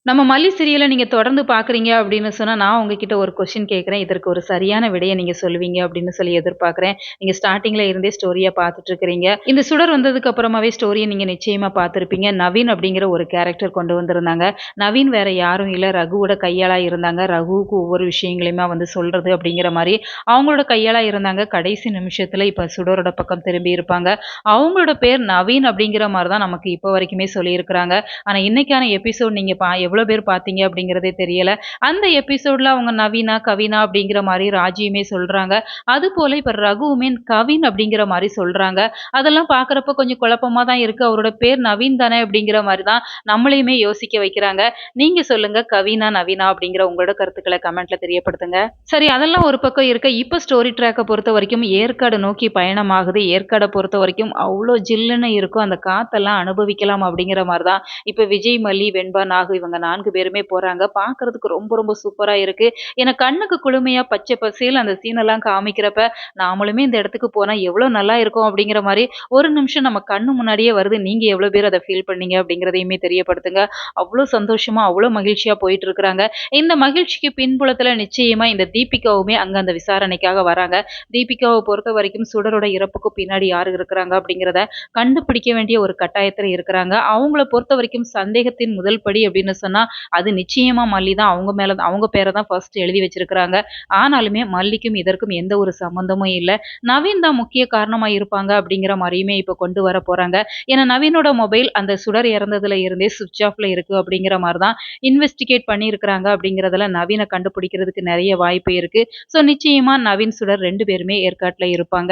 நம்ம மல்லி சீரியல நீங்க தொடர்ந்து பார்க்குறீங்க அப்படின்னு சொன்னா, நான் உங்ககிட்ட ஒரு கொஸ்டின் கேட்கிறேன். இதற்கு ஒரு சரியான விடைய நீங்க சொல்லுவீங்க அப்படின்னு சொல்லி எதிர்பார்க்கிறேன். நீங்க ஸ்டார்ட்டிங்ல இருந்தே ஸ்டோரிய பார்த்துட்டு இருக்கிறீங்க. இந்த சுடர் வந்ததுக்கு அப்புறமாவே ஸ்டோரிய நீங்க நிச்சயமா பார்த்திருப்பீங்க. நவீன் அப்படிங்கிற ஒரு கேரக்டர் கொண்டு வந்திருந்தாங்க. நவீன் வேற யாரும் இல்ல. ரகுவோட கையாளா இருந்தாங்க. ரகுவுக்கு ஒவ்வொரு விஷயங்களையுமா வந்து சொல்றது அப்படிங்கிற மாரி அவங்களோட கையாளா இருந்தாங்க. கடைசி நிமிஷத்துல இப்ப சுடரோட பக்கம் திரும்பி இருப்பாங்க. அவங்களோட பேர் நவீன் அப்படிங்கிற மாரி தான் நமக்கு இப்ப வரைக்குமே சொல்லியிருக்கிறாங்க. ஆனா இன்னைக்கான எபிசோட் நீங்க எவ்வளோ பேர் பார்த்தீங்க அப்படிங்கிறதே தெரியல. அந்த எபிசோட்ல அவங்க நவீனா, கவினா அப்படிங்கிற மாரி ராஜியுமே சொல்றாங்க. அதுபோல இப்ப ரகுவுமே கவின் அப்படிங்கிற மாரி சொல்றாங்க. அதெல்லாம் பார்க்குறப்ப கொஞ்சம் குழப்பமா தான் இருக்கு. அவரோட பேர் நவீன் தானே அப்படிங்கிற மாரி தான் நம்மளையுமே யோசிக்க வைக்கிறாங்க. நீங்க சொல்லுங்க கவினா, நவீனா அப்படிங்கிற உங்களோட கருத்துக்கள கமெண்ட்ல தெரியப்படுத்துங்க. சரி அதெல்லாம் ஒரு பக்கம் இருக்க, இப்ப ஸ்டோரி ட்ராக்க பொறுத்தவரைக்கும் ஏற்காடு நோக்கி பயணமாகுது. ஏற்காட பொறுத்தவரைக்கும் அவ்ளோ ஜில்லுன்னு இருக்கும். அந்த காத்தெல்லாம் அனுபவிக்கலாம் அப்படிங்கிற மாரி தான் இப்ப விஜய், மல்லி, வெண்பா, நாகு இவங்க 4 பேருமே போறாங்க. பார்க்கறதுக்கு ரொம்ப ரொம்ப சூப்பரா இருக்கு. ஏன்னா கண்ணுக்கு குளுமையா பச்சை பசேல்னு அந்த சீனெல்லாம் காமிக்கிறப்ப, நாமளுமே இந்த இடத்துக்கு போனா எவ்வளோ நல்லா இருக்கும் அப்படிங்கிற மாரி ஒரு நிமிஷம் நம்ம கண்ணு முன்னாடியே வருது. நீங்க எவ்வளோ பேர் அத ஃபீல் பண்ணீங்க அப்படிங்கிறதையுமே தெரியப்படுத்துங்க. அவ்ளோ சந்தோஷமா, அவ்ளோ மகிழ்ச்சியா போயிட்டு இருக்கிறாங்க. இந்த மகிழ்ச்சிக்கு பின்புலத்துல நிச்சயமா இந்த தீபிகாவுமே அங்க அந்த விசாரணைக்காக வராங்க. தீபிகாவ பொறுத்தவரைக்கும் சுடரோட இறப்புக்கு பின்னாடி யாரு இருக்கிறாங்க அப்படிங்கிறத கண்டுபிடிக்க வேண்டிய ஒரு கட்டாயத்துல இருக்கிறாங்க. அவங்கள பொறுத்தவரைக்கும் சந்தேகத்தின் முதல் படி அப்படின்னு சொன்னா, அது நிச்சயமா மல்லி தான். அவங்க மேல அவங்க பேர தான் ஃபர்ஸ்ட் எழுதி வச்சிருக்கிறாங்க. ஆனாலுமே மல்லிக்கும் இதற்கும் எந்த ஒரு சம்மந்தமும் இல்ல. நவீன் தான் முக்கிய காரணமா இருப்பாங்க அப்படிங்கிற மாரியுமே இப்ப கொண்டு வர போறாங்க. ஏன்னா நவீனோட மொபைல் அந்த சுடர் இறந்ததுல இருந்தே ஸ்விட்ச் ஆஃப்ல இருக்கு அப்படிங்கிற மாரி தான் இன்வெஸ்டிகேட் பண்ணியிருக்கிறாங்க அப்படிங்கிறதுல நவீன கண்டுபிடிக்கிறதுக்கு நெறைய வாய்ப்பு இருக்கு. ஸோ நிச்சயமா நவீன், சுடர் 2 பேருமே ஏற்காட்ல இருப்பாங்க.